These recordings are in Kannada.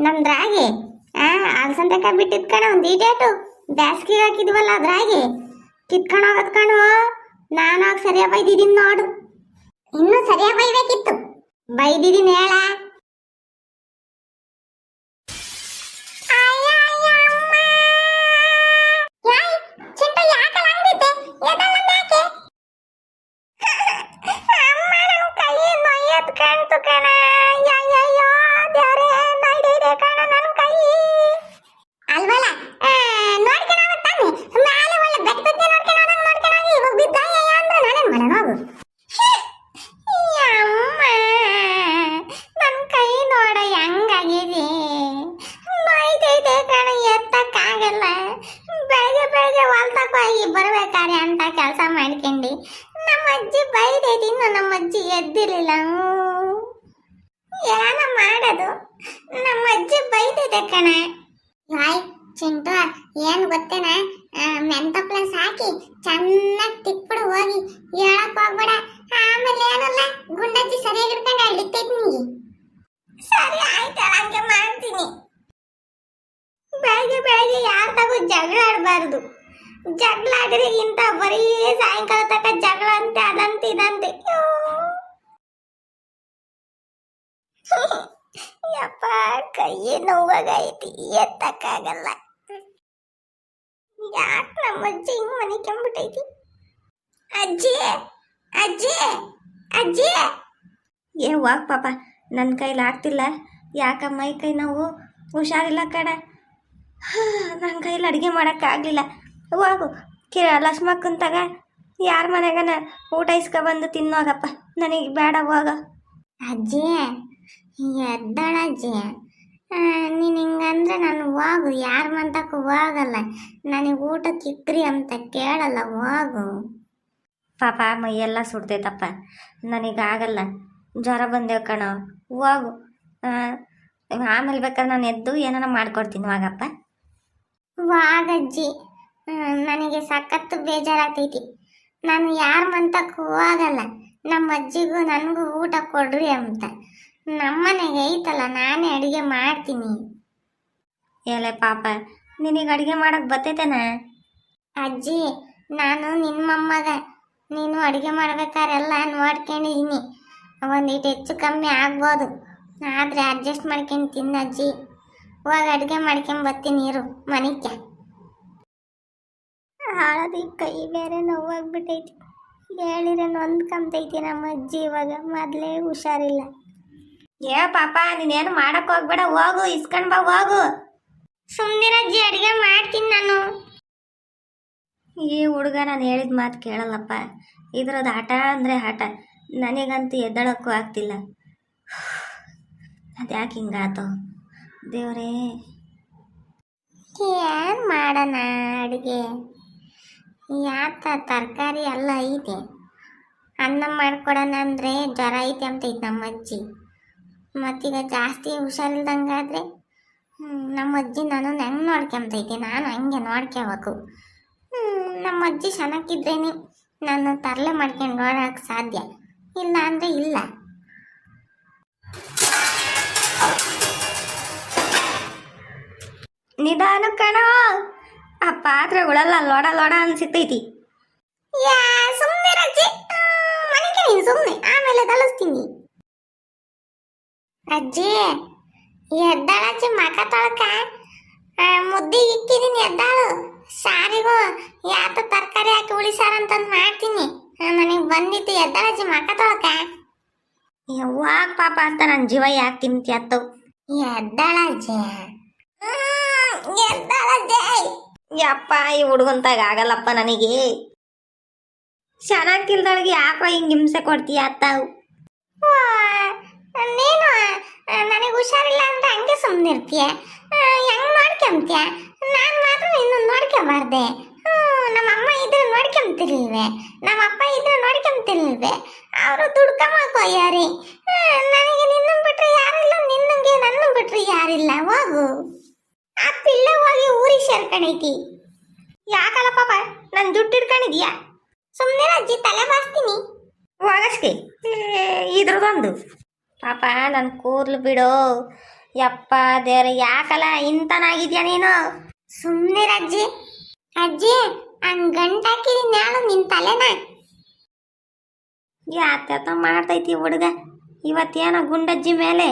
ನಮ್ದು ರಾಗಿ ಅಲಸಂದಕಾಯಿ ಬಿಟ್ಟಿದ್ ಕಣ ಒಂದು ಈಡೇಟು ಬ್ಯಾಸ್ಗಿಗೆ ಹಾಕಿದ್ವಲ್ಲ ಅದ್ ರಾಗಿ ಕಿತ್ಕೊಂಡು ಹೋಗೋದ್ ಕಣು. ನಾನು ಆಗ ಸರಿಯಾಗಿ ಬೈದಿದ್ದೀನಿ ನೋಡು. ಇನ್ನೂ ಸರಿಯಾಗಿ ಬೈಬೇಕಿತ್ತು. ಬೈದಿದ್ದೀನಿ ಹೇಳ. ಬರ್ಬೇಕಾರೆ ಅಂತ ಕೆಲಸ ಮಾಡ್ಕೊಂಡಿ ನಮ್ಮ ಅಜ್ಜಿ ಬೈದೈತಿ. ಇನ್ನು ನಮ್ಮ ಅಜ್ಜಿ ಎದ್ದಿರ್ಲಿಲ್ಲ. ಏನ ಮಾಡೋದು, ನಮ್ಮ ಅಜ್ಜಿ ಬೈದೈತೆ ಕಣ. ಹಾಯ್ ಚಿಂಟು, ಏನ್ ಗೊತ್ತೇನ, ಮೆಂತಪ್ಲಸ್ ಹಾಕಿ ಚೆನ್ನಾಗಿ ತಿಕ್ಬಿಡು ಹೋಗಿ. ಹೇಳಕ್ ಹೋಗ್ಬೇಡ, ಆಮೇಲೆ ಏನಲ್ಲ ಗುಂಡಜ್ಜಿ ಸರಿಯಾಗಿ ಹಿಡ್ಕೊಂಡು ಅಳ್ಳಿತೈತಿ ನಿಂಗೆ. ಸರಿ ಆಯ್ತಲ್ಲ, ಹಂಗೆ ಮಾಡ್ತೀನಿ. ಬೆಳಗ್ಗೆ ಬೆಳಗ್ಗೆ ಯಾರ್ದಾಗೂ ಜಗಳ ಆಡಬಾರ್ದು. ಜಗಳ ಆಡಿದ್ರೆ ಇಂತ ಬರೀ ಸಾಯಂಕಾಲ ತನಕ ಜಗಳ ಅಂತೆ, ಅದಂತೆ ಇದಂತೆ. ಯಪ್ಪ ಕೈ ನೋವಾಗೈತಿ, ಎತ್ತಕ್ಕಾಗಲ್ಲ. ಯಾಕೆ ನಮ್ಮ ಅಜ್ಜಿ ಹಿಂಗ್ ಮನಿಕೊಂಡ್ಬಿಟ್ಟೈತಿ? ಅಜ್ಜಿ ಅಜ್ಜಿ ಅಜ್ಜಿ. ಹೋಗ್ ಪಾಪ, ನನ್ನ ಕೈಲಿ ಆಗ್ತಿಲ್ಲ. ಯಾಕ ಮೈ ಕೈ ನೋವು, ಹುಷಾರಿಲ್ಲ ಕಡ. ನನ್ನ ಕೈಲಿ ಅಡುಗೆ ಮಾಡೋಕ್ಕಾಗಲಿಲ್ಲ. ಹೋಗು ಲಕ್ಷ್ಮಕ್ಕಂತಾಗ ಯಾರ ಮನೆಗನ ಊಟ ಇಸ್ಕೊಬಂದು ತಿನ್ನೋಗಪ್ಪ, ನನಗೆ ಬೇಡ ಹೋಗ. ಅಜ್ಜಿ ಎದ್ದಾಳ ಅಜ್ಜಿ, ನೀನು ಹಿಂಗಂದ್ರೆ ನಾನು ಹೋಗು. ಯಾರ ಮಂತಕ್ಕೂ ಹೋಗಲ್ಲ. ನನಗೆ ಊಟಕ್ಕೆ ಇಕ್ರಿ ಅಂತ ಕೇಳಲ್ಲ, ಹೋಗು. ಪಾಪ ಮೈಯೆಲ್ಲ ಸುಡ್ತೈತಪ್ಪ, ನನಗಾಗಲ್ಲ. ಜ್ವರ ಬಂದೇವು ಕಣೋ, ಹೋಗು. ಆಮೇಲೆ ಬೇಕಾದ್ರೆ ನಾನು ಎದ್ದು ಏನಾರ ಮಾಡ್ಕೊಡ್ತೀನಿ, ಹೋಗಪ್ಪ. ವಾಗಜ್ಜಿ, ನನಗೆ ಸಖತ್ತು ಬೇಜಾರಾಗ್ತೈತಿ. ನಾನು ಯಾರ ಮಂತಕ್ಕೂ ಹೋಗಲ್ಲ. ನಮ್ಮ ಅಜ್ಜಿಗೂ ನನಗೂ ಊಟ ಕೊಡ್ರಿ ಅಂತ. ನಮ್ಮನೆಗೆ ಐತಲ್ಲ, ನಾನೇ ಅಡುಗೆ ಮಾಡ್ತೀನಿ. ಏಲೆ ಪಾಪ, ನಿನಗೆ ಅಡುಗೆ ಮಾಡೋಕ್ಕೆ ಬರ್ತೈತೇನ? ಅಜ್ಜಿ, ನಾನು ನಿನ್ನ ಮೊಮ್ಮಗ. ನೀನು ಅಡುಗೆ ಮಾಡ್ಬೇಕಾರೆಲ್ಲ ನೋಡ್ಕೊಂಡಿದ್ದೀನಿ. ಒಂದಿಟ್ಟು ಹೆಚ್ಚು ಕಮ್ಮಿ ಆಗ್ಬೋದು, ಆದರೆ ಅಡ್ಜಸ್ಟ್ ಮಾಡ್ಕೊಂಡು ತಿನ್ನಜ್ಜಿ. ಹೋಗಿ ಅಡುಗೆ ಮಾಡ್ಕೊಂಬರ್ತೀನಿ ಇರು ಮನಿಕ್ಕೆ. ಹಾಳದಿ ಕೈ ಬೇರೆ ನೋವಾಗ್ಬಿಟ್ಟೈತಿ. ಹೇಳಿದ್ರೆ ನೊಂದ್ಕೊಂತೈತಿ ನಮ್ಮ ಅಜ್ಜಿ. ಇವಾಗ ಮೊದಲೇ ಹುಷಾರಿಲ್ಲ. ಪಾಪ, ನೀನೇನು ಮಾಡಕ್ಕೆ ಹೋಗ್ಬೇಡ, ಹೋಗು, ಇಸ್ಕೊಂಡ್ ಬಾ, ಹೋಗು. ಸುಮ್ಮನಿರಜ್ಜಿ, ಅಡುಗೆ ಮಾಡ್ತೀನಿ ನಾನು. ಈ ಹುಡುಗ ನಾನು ಹೇಳಿದ ಮಾತು ಕೇಳಲ್ಲಪ್ಪ. ಇದ್ರದ್ದು ಆಟ ಅಂದರೆ ಆಟ. ನನಗಂತೂ ಎದ್ದಳಕ್ಕೂ ಆಗ್ತಿಲ್ಲ. ಅದ್ಯಾಕೆ ಹಿಂಗಾತು ದೇವರೇ? ಏನು ಮಾಡೋಣ ಅಡುಗೆ? ಯಾಕ ತರಕಾರಿ ಎಲ್ಲ ಐತೆ. ಅನ್ನ ಮಾಡ್ಕೊಡೋಣ ಅಂದರೆ ಜ್ವರ ಐತೆ ಅಂತೈತೆ ನಮ್ಮ ಅಜ್ಜಿ. ಮತ್ತೀಗ ಜಾಸ್ತಿ ಹುಷಾರಿಲ್ದಂಗಾದರೆ ನಮ್ಮ ಅಜ್ಜಿ ನಾನು ಹೆಂಗೆ ನೋಡ್ಕೊಂತೈತೆ, ನಾನು ಹಂಗೆ ನೋಡ್ಕೋಬೇಕು. ನಮ್ಮ ಅಜ್ಜಿ ಚೆನ್ನಾಗಿದ್ರೇನೆ ನಾನು ತರಲೆ ಮಾಡ್ಕೊಂಡು ನೋಡೋಕ್ಕೆ ಸಾಧ್ಯ, ಇಲ್ಲ ಅಂದರೆ ಇಲ್ಲ. ನಿಧಾನ ಕಣೋ, ಆ ಪಾತ್ರೆಗಳೆಲ್ಲ ಲೋಡ ಲೋಡ ಅನ್ಸಿತ್ತೈತಿ. ಸುಮ್ಮನೆ ರಜ್ಜಿ, ಮನೆಗೆ ನೀನು ಸುಮ್ಮನೆ, ಆಮೇಲೆ ಕಲಿಸ್ತೀನಿ. ಅಜ್ಜಿ ಎದ್ದಾಳಜ್ಜಿ, ಮಕ ತೊಳಕ ಮುದ್ದಿಗೆ ಇಕ್ಕಿದ್ದೀನಿ, ಎದ್ದಾಳು. ಸಾರಿಗೂ ಯಾತ ತರಕಾರಿ ಹಾಕಿ ಉಳಿಸಾರಂತಂದು ಮಾಡ್ತೀನಿ. ನನಗೆ ಬಂದಿತ್ತು, ಎದ್ದಾಳಜ್ಜಿ ಮಕ ತೊಳಕ. ಯಾವಾಗ ಪಾಪ ಅಂತ ನನ್ನ ಜೀವ ಯಾಕೆ ತಿಂತೀಯತ್ತು? ಎದ್ದಾಳಜ್ಜಿ, ಎದ್ದಾಳಜ್ಜಿ. ಯಪ್ಪ, ಈ ಹುಡುಗಂತಾಗ ಆಗಲ್ಲಪ್ಪ ನನಗೆ. ಚೆನ್ನಾಗಿಲ್ದೊಳಗೆ ಯಾಕೋ ಹಿಂಗೆ ಹಿಂಸೆ ಕೊಡ್ತೀಯ ಅತ್ತಾವು? ನೀನು ನನಗೆ ಹುಷಾರಿಲ್ಲ ಅಂತ ಹಂಗೆ ಸುಮ್ಮನೆ ಇರ್ತೀಯ, ಹೆಂಗೆ ನೋಡ್ಕೊಂತೀಯ? ನಾನು ಮಾತ್ರ ನಿನ್ನ ನೋಡ್ಕೊಬಾರ್ದೆ. ನಮ್ಮ ಅಮ್ಮ ಇದ್ರೆ ನೋಡ್ಕೊಂತಿರ್ಲಿಲ್ವೇ, ನಮ್ಮ ಅಪ್ಪ ಇದ್ರೆ ನೋಡ್ಕೊಂತಿರ್ಲಿಲ್ವೇ? ಅವರು ದುಡ್ಕೊಂಬಾಕೋಯ್ಯಾರಿ. ನನಗೆ ನಿನ್ನ ಬಿಟ್ರೆ ಯಾರಿಲ್ಲ, ನಿನ್ನಂಗೆ ನನ್ನ ಬಿಟ್ರೆ ಯಾರಿಲ್ಲ. ಹೋಗು, ಆ ಪಿಳ್ಳೆ ಹೋಗಿ ಊರಿಗೆ ಸೇರ್ಕೊಂಡೈತಿ. ಯಾಕಲ್ಲ ಪಾಪ, ನನ್ನ ದುಡ್ಡು ಇಟ್ಕೊಂಡಿದ್ಯಾ? ಸುಮ್ಮನೆ ಅಜ್ಜಿ, ತಲೆ ಬಾಸ್ತೀನಿ. ಹೋಗಷ್ಟೇ ಇದ್ರದೊಂದು ಪಾಪ. ನನ್ನ ಕೂದಲು ಬಿಡೋ, ಯಪ್ಪ ದೇವ್ರೆ ಯಾಕಲ್ಲ ಇಂತನಾಗಿದ್ಯಾ ನೀನು? ಸುಮ್ಮನೆ ಅಜ್ಜಿ. ಅಜ್ಜಿ ಹಂಗ್ ಗಂಟಾಕಿದೀನಿ ಹೇಳು ನಿನ್ ತಲೆನ. ಯಾತ ಮಾಡ್ತೈತಿ ಹುಡುಗ. ಇವತ್ತೇನೋ ಗುಂಡಜ್ಜಿ ಮೇಲೆ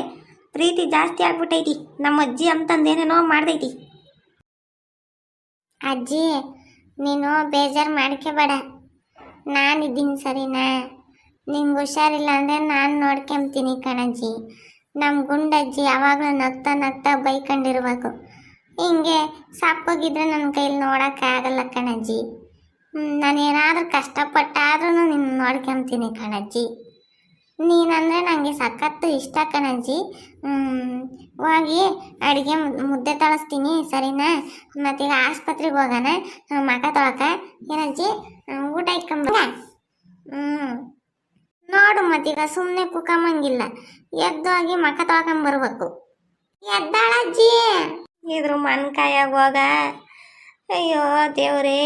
ಪ್ರೀತಿ ಜಾಸ್ತಿ ಆಗ್ಬಿಟ್ಟೈತಿ. ನಮ್ಮ ಅಜ್ಜಿ ಅಂತಂದೇನೇನೋ ಮಾಡ್ತೈತಿ. ಅಜ್ಜಿ ನೀನು ಬೇಜಾರು ಮಾಡ್ಕೋಬೇಡ, ನಾನಿದ್ದೀನಿ ಸರಿನಾ? ನಿಂಗೆ ಹುಷಾರಿಲ್ಲ ಅಂದರೆ ನಾನು ನೋಡ್ಕೊಂತೀನಿ ಕಣಜ್ಜಿ. ನಮ್ಮ ಗುಂಡಜ್ಜಿ ಯಾವಾಗಲೂ ನಗ್ತಾ ನಗ್ತಾ ಬೈಕೊಂಡಿರ್ಬೇಕು. ಹಿಂಗೆ ಸಪ್ಪಗಿದ್ರೆ ನನ್ನ ಕೈಲಿ ನೋಡೋಕ್ಕಾಗಲ್ಲ ಕಣಜ್ಜಿ. ನಾನೇನಾದರೂ ಕಷ್ಟಪಟ್ಟಾದ್ರೂ ನಿನ್ನ ನೋಡ್ಕೊಂತೀನಿ ಕಣಜ್ಜಿ. ನೀನಂದರೆ ನನಗೆ ಸಖತ್ತು ಇಷ್ಟ ಕಣಜ್ಜಿ. ಹೋಗಿ ಅಡುಗೆ ಮುದ್ದೆ ತೊಳಸ್ತೀನಿ ಸರಿನಾ? ಮತ್ತೀಗ ಆಸ್ಪತ್ರೆಗೆ ಹೋಗೋಣ ಮಕ ತೊಳಕ. ಏನಜ್ಜಿ ಊಟ ಇಟ್ಕೊಂಬ. ನೋಡು ಮತ್ತೀಗ ಸುಮ್ಮನೆ ಕುಕ್ಕಂಬಂಗಿಲ್ಲ, ಎದ್ದೋಗಿ ಮಕ ತೊಳ್ಕೊಂಬರ್ಬೇಕು. ಎದ್ದಾಳಜ್ಜಿ. ಇದ್ರ ಮಣ್ಕಾಯಾಗ ಹೋಗ. ಅಯ್ಯೋ ದೇವ್ರೇ,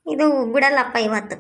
ಇದು ಬಿಡಲ್ಲಪ್ಪ ಇವತ್ತು.